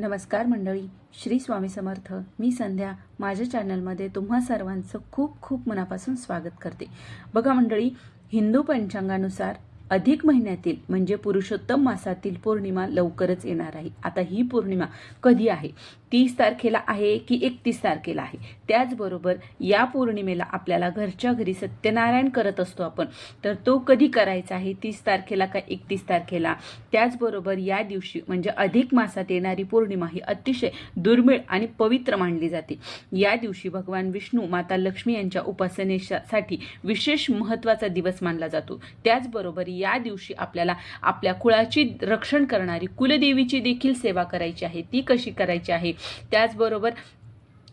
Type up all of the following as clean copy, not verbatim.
नमस्कार मंडळी, श्री स्वामी समर्थ. मी संध्या माझ्या चॅनलमध्ये तुम्हा सर्वांचं खूप खूप मनापासून स्वागत करते. बघा मंडळी, हिंदू पंचांगानुसार अधिक महिन्यातील म्हणजे पुरुषोत्तम मासातील पौर्णिमा लवकरच येणार आहे. आता ही पौर्णिमा कधी आहे? 30 तारखेला आहे की 31 तारखेला आहे? त्याचबरोबर या पौर्णिमेला आपल्याला घरच्या घरी सत्यनारायण करत असतो आपण, तर तो कधी करायचा आहे? 30 तारखेला का 31 तारखेला? त्याचबरोबर या दिवशी म्हणजे अधिक मासात येणारी पौर्णिमा ही अतिशय दुर्मिळ आणि पवित्र मानली जाते. या दिवशी भगवान विष्णू, माता लक्ष्मी यांच्या उपासनेसाठी विशेष महत्त्वाचा दिवस मानला जातो. त्याचबरोबर या दिवशी आपल्याला आपल्या कुळाची रक्षण करणारी कुलदेवीची देखील सेवा करायची आहे. ती कशी करायची आहे? त्याचबरोबर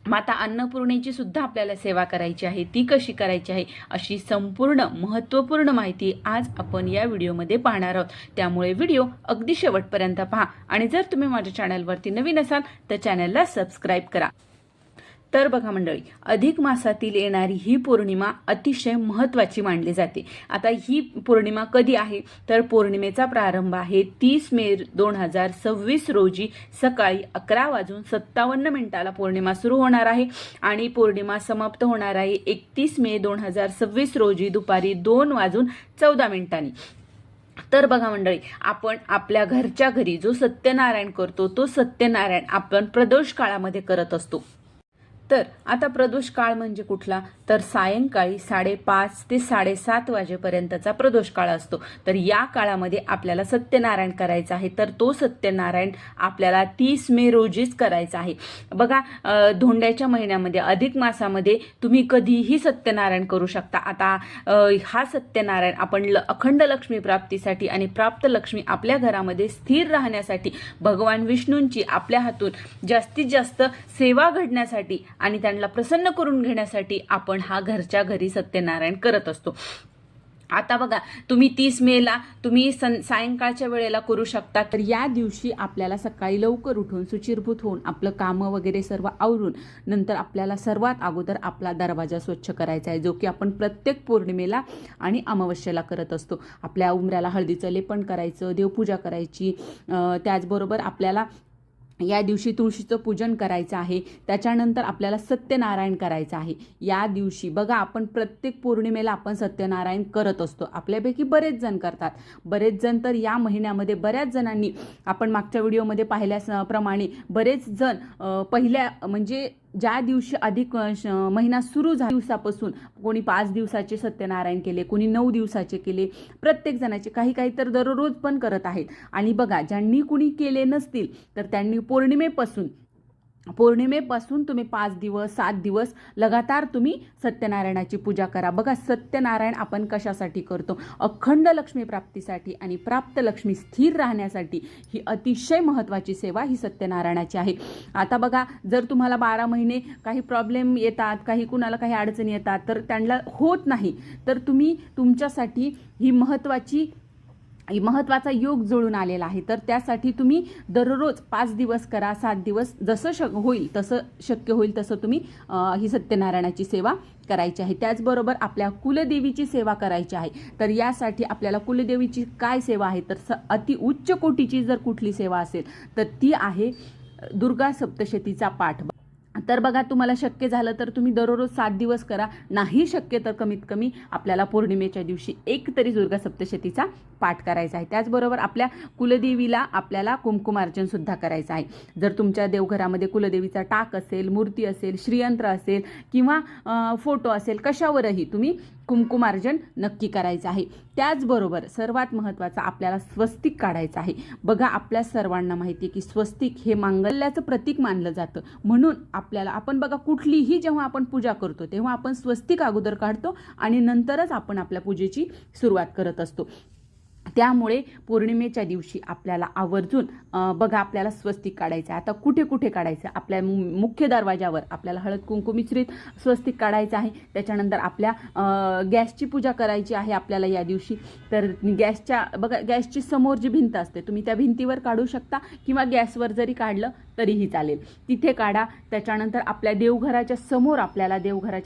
माता अन्नपूर्णेची सुद्धा आपल्याला सेवा करायची आहे. ती कशी करायची आहे? अशी संपूर्ण महत्त्वपूर्ण माहिती आज आपण या व्हिडिओमध्ये पाहणार आहोत. त्यामुळे व्हिडिओ अगदी शेवटपर्यंत पहा आणि जर तुम्ही माझ्या चॅनलवरती नवीन असाल तर चॅनलला सबस्क्राईब करा. तर बघा मंडळी, अधिक मासातील येणारी ही पौर्णिमा अतिशय महत्त्वाची मानली जाते. आता ही पौर्णिमा कधी आहे? तर पौर्णिमेचा प्रारंभ आहे 30 मे 2026 रोजी सकाळी 11:57 पौर्णिमा सुरू होणार आहे आणि पौर्णिमा समाप्त होणार आहे 31 मे 2026 रोजी दुपारी 2:14. तर बघा मंडळी, आपण आपल्या घरच्या घरी जो सत्यनारायण करतो तो सत्यनारायण आपण प्रदोष काळामध्ये करत असतो. तर आता प्रदोष काळ म्हणजे कुठला? तर सायंकाळी 5:30 ते 7:30 वाजेपर्यंतचा प्रदोष काळ असतो. तर या काळामध्ये आपल्याला सत्यनारायण करायचं आहे. तर तो सत्यनारायण आपल्याला 30 मे रोजीच करायचा आहे. बघा, धोंड्याच्या महिन्यामध्ये अधिक मासामध्ये तुम्ही कधीही सत्यनारायण करू शकता. आता हा सत्यनारायण आपण अखंड लक्ष्मी प्राप्तीसाठी आणि प्राप्त लक्ष्मी आपल्या घरामध्ये स्थिर राहण्यासाठी, भगवान विष्णूंची आपल्या हातून जास्तीत जास्त सेवा घडण्यासाठी आणि त्यांना प्रसन्न करून घेण्यासाठी आपण हा घरच्या घरी सत्यनारायण करत असतो. आता बघा, तुम्ही 30 मेला तुम्ही सायंकाळच्या वेळेला करू शकता. तर या दिवशी आपल्याला सकाळी लवकर उठून सुचिरभूत होऊन आपलं कामं वगैरे सर्व आवरून नंतर आपल्याला सर्वात अगोदर आपला दरवाजा स्वच्छ करायचा आहे, जो की आपण प्रत्येक पौर्णिमेला आणि अमावस्येला करत असतो. आपल्या उंबऱ्याला हळदीचं लेपन करायचं, देवपूजा करायची. त्याचबरोबर आपल्याला या दिवशी तुळशीचं पूजन करायचं आहे. त्याच्यानंतर आपल्याला सत्यनारायण करायचं आहे. या दिवशी बघा, आपण प्रत्येक पौर्णिमेला आपण सत्यनारायण करत असतो. आपल्यापैकी बरेच जण करतात. बरेच जण तर या महिन्यामध्ये बऱ्याच जणांनी, आपण मागच्या व्हिडिओमध्ये पाहिल्याप्रमाणे बरेच जण पहिल्या म्हणजे ज्या दिवशी अधिक महिना सुरू झाला दिवसापासून कोणी 5 दिवसाचे सत्यनारायण केले, कोणी 9 दिवसाचे केले. प्रत्येक जणाचे काही तर दररोज पण करत आहेत. आणि बघा, ज्यांनी कुणी केले नसतील तर त्यांनी पौर्णिमेपासून तुम्ही 5 दिवस 7 दिवस लगातार तुम्ही सत्यनारायणाची पूजा करा. बघा, सत्यनारायण आपण कशासाठी करतो? अखंड लक्ष्मी प्राप्तीसाठी आणि प्राप्त लक्ष्मी स्थिर राहण्यासाठी. ही अतिशय महत्त्वाची सेवा ही सत्यनारायणाची आहे. आता बघा, जर तुम्हाला 12 महिने काही प्रॉब्लेम येतात, कुणाला काही अडचणी येतात, तर त्यांना होत नाही, तर तुम्ही तुमच्यासाठी ही महत्त्वाचा योग जुळून आलेला आहे. तर त्यासाठी तुम्ही दररोज 5 दिवस करा, 7 दिवस, जसं शक्य होईल तसं तुम्ही ही सत्यनारायणाची सेवा करायची आहे. त्याचबरोबर आपल्या कुलदेवीची सेवा करायची आहे. तर यासाठी आपल्याला कुलदेवीची काय सेवा आहे? तर अति उच्च कोटीची जर कुठली सेवा असेल तर ती आहे दुर्गा सप्तशतीचा पाठ. तर बघा, तुम्हाला शक्य झालं तर तुम्ही दररोज 7 दिवस करा. नाही शक्य तर कमीत कमी आपल्याला पौर्णिमेच्या दिवशी एक तरी दुर्गा सप्तशतीचा पाठ करायचा आहे. त्याचबरोबर आपल्या कुलदेवीला आपल्याला कुंकुमार्चन सुद्धा करायचं आहे. जर तुमच्या देवघरामध्ये कुलदेवीचा टाक असेल, मूर्ती असेल, श्रीयंत्र असेल किंवा फोटो असेल, कशावरही तुम्ही कुंकुमार्चन नक्की करायचं आहे. त्याचबरोबर सर्वात महत्त्वाचं आपल्याला स्वस्तिक काढायचं आहे. बघा, आपल्या सर्वांना माहिती आहे की स्वस्तिक हे मांगल्याचं प्रतीक मानलं जातं. म्हणून आपण बघा, कुठलीही जेव्हा आपण पूजा करतो तेव्हा आपण स्वस्तिक अगोदर काढतो आणि नंतरच आपण आपल्या पूजेची सुरुवात करत असतो. त्यामुळे पौर्णिमेच्या दिवशी आपल्याला आवर्जून बघा, आपल्याला स्वस्तिक काढायचं आहे. आता कुठे काढायचं? आपल्या मुख्य दरवाजावर आपल्याला हळद कुंकू मिश्रित स्वस्तिक काढायचं आहे. त्याच्यानंतर आपल्या गॅसची पूजा करायची आहे आपल्याला या दिवशी. तर गॅसची समोर जी भिंत असते, तुम्ही त्या भिंतीवर काढू शकता किंवा गॅसवर जरी काढलं तरीही चालेल, तिथे काढा. त्याच्यानंतर आपल्या देवघराच्या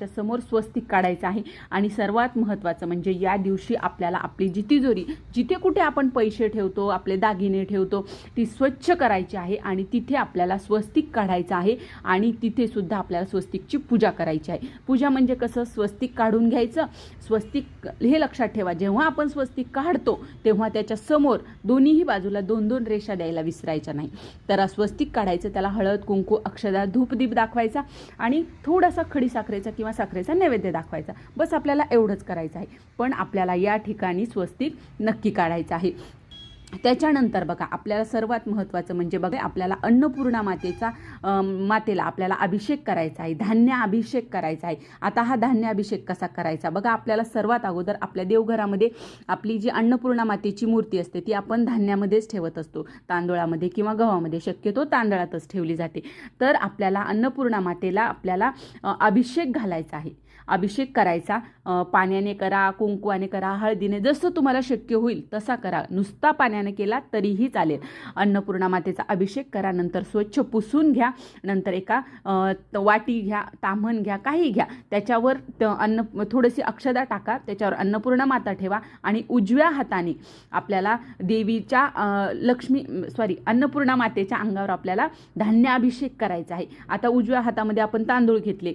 समोर स्वस्तिक काढायचं आहे. आणि सर्वात महत्त्वाचं म्हणजे या दिवशी आपल्याला आपली जिथे जिथे कुठे आपण पैसे ठेवतो, आपले दागिने ठेवतो, ती स्वच्छ करायची आहे आणि तिथे आपल्याला स्वस्तिक काढायचं आहे आणि तिथे सुद्धा आपल्याला स्वस्तिकची पूजा करायची आहे. पूजा म्हणजे कसं, स्वस्तिक काढून घ्यायचं. स्वस्तिक हे लक्षात ठेवा, जेव्हा आपण स्वस्तिक काढतो तेव्हा त्याच्या समोर दोन्हीही बाजूला 2-2 रेषा द्यायला विसरायच्या नाही. तर स्वस्तिक काढायचं, त्याला हळद, कुंकू, अक्षदा, धूपदीप दाखवायचा आणि थोडासा खडीसाखरेचा किंवा साखरेचा नैवेद्य दाखवायचा. बस आपल्याला एवढंच करायचं आहे. पण आपल्याला या ठिकाणी स्वस्तिक नक्की काढायचं आहे. त्याच्यानंतर बघा, आपल्याला सर्वात महत्त्वाचं म्हणजे बघा, आपल्याला अन्नपूर्णा मातेला आपल्याला अभिषेक करायचा आहे, धान्य अभिषेक करायचा आहे. आता हा धान्य अभिषेक कसा करायचा बघा, आपल्याला सर्वात अगोदर आपल्या देवघरामध्ये आपली जी अन्नपूर्णा मातेची मूर्ती असते ती आपण धान्यामध्येच ठेवत असतो, तांदूळामध्ये किंवा गव्हामध्ये, शक्यतो तांदळातच ठेवली जाते. तर आपल्याला अन्नपूर्णा मातेला आपल्याला अभिषेक घालायचा आहे, अभिषेक करायचा. पाण्याने करा, कुंकवाने करा, हळदीने, जसं तुम्हाला शक्य होईल तसा करा. नुसता पाण्याने केला तरीही चालेल. अन्नपूर्णा मातेचा अभिषेक करा. नंतर स्वच्छ पुसून घ्या. नंतर एका वाटी घ्या, ताम्हण घ्या, काही घ्या, त्याच्यावर थोडीशी अक्षदा टाका, त्याच्यावर अन्नपूर्णा माता ठेवा आणि उजव्या हाताने आपल्याला देवीच्या अन्नपूर्णा मातेच्या अंगावर आपल्याला धान्य अभिषेक करायचा आहे. आता उजव्या हातामध्ये आपण तांदूळ घेतले,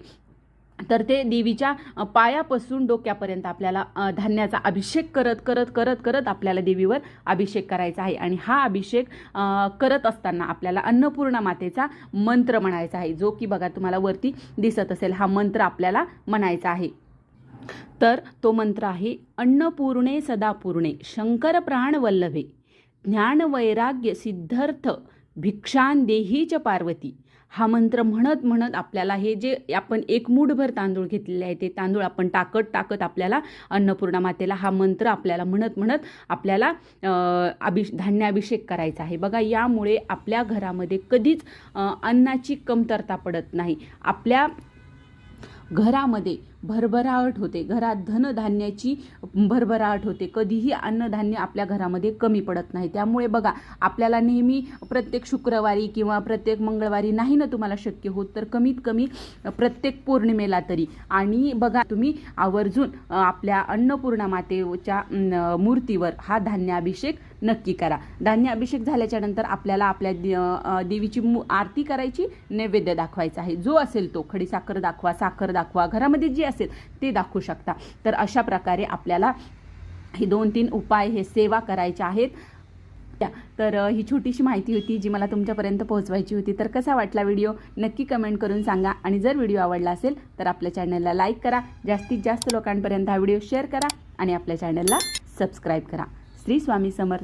तर ते देवीच्या पायापासून डोक्यापर्यंत आपल्याला धान्याचा अभिषेक करत करत करत करत आपल्याला देवीवर अभिषेक करायचा आहे. आणि हा अभिषेक करत असताना आपल्याला अन्नपूर्णा मातेचा मंत्र म्हणायचा आहे, जो की बघा तुम्हाला वरती दिसत असेल. हा मंत्र आपल्याला म्हणायचा आहे. तर तो मंत्र आहे, अन्नपूर्णे सदापूर्णे शंकर प्राण वल्लभे ज्ञान वैराग्य सिद्धर्थ भिक्षान देही च पार्वती. हा मंत्र म्हणत म्हणत आपल्याला हे जे आपण एक मूठभर तांदूळ घेतलेले आहे ते तांदूळ आपण टाकत आपल्याला अन्नपूर्णा मातेला हा मंत्र आपल्याला म्हणत म्हणत आपल्याला धान्य अभिषेक करायचा आहे. बघा, यामुळे आपल्या घरामध्ये कधीच अन्नाची कमतरता पडत नाही. आपल्या घरामध्ये भरभराट होते, घरात धनधान्याची भरभराट होते. कधीही अन्नधान्य आपल्या घरामध्ये कमी पडत नाही. त्यामुळे बघा, आपल्याला नेहमी प्रत्येक शुक्रवारी किंवा प्रत्येक मंगळवारी नाही ना तुम्हाला शक्य होत, तर कमीत कमी प्रत्येक पौर्णिमेला तरी, आणि बघा तुम्ही आवर्जून आपल्या अन्नपूर्णा मातेच्या मूर्तीवर हा धान्याभिषेक नक्की करा. धान्याभिषेक झाल्याच्या नंतर आपल्याला आपल्या देवीची आरती करायची, नैवेद्य दाखवायचा आहे. जो असेल तो, खडीसाखर दाखवा, साखर दाखवा, घरामध्ये जी असेल ते दाखवू शकता. तर अशा प्रकारे आपल्याला हे 2-3 उपाय, हे सेवा करायच्या आहेत. तर ही छोटीशी माहिती होती जी मला तुमच्यापर्यंत पोहोचवायची होती. तर कसा वाटला व्हिडिओ नक्की कमेंट करून सांगा. आणि जर व्हिडिओ आवडला असेल तर आपल्या चॅनलला लाईक करा, जास्तीत जास्त लोकांपर्यंत हा व्हिडिओ शेअर करा आणि आपल्या चॅनलला सबस्क्राईब करा. श्री स्वामी समर्थ.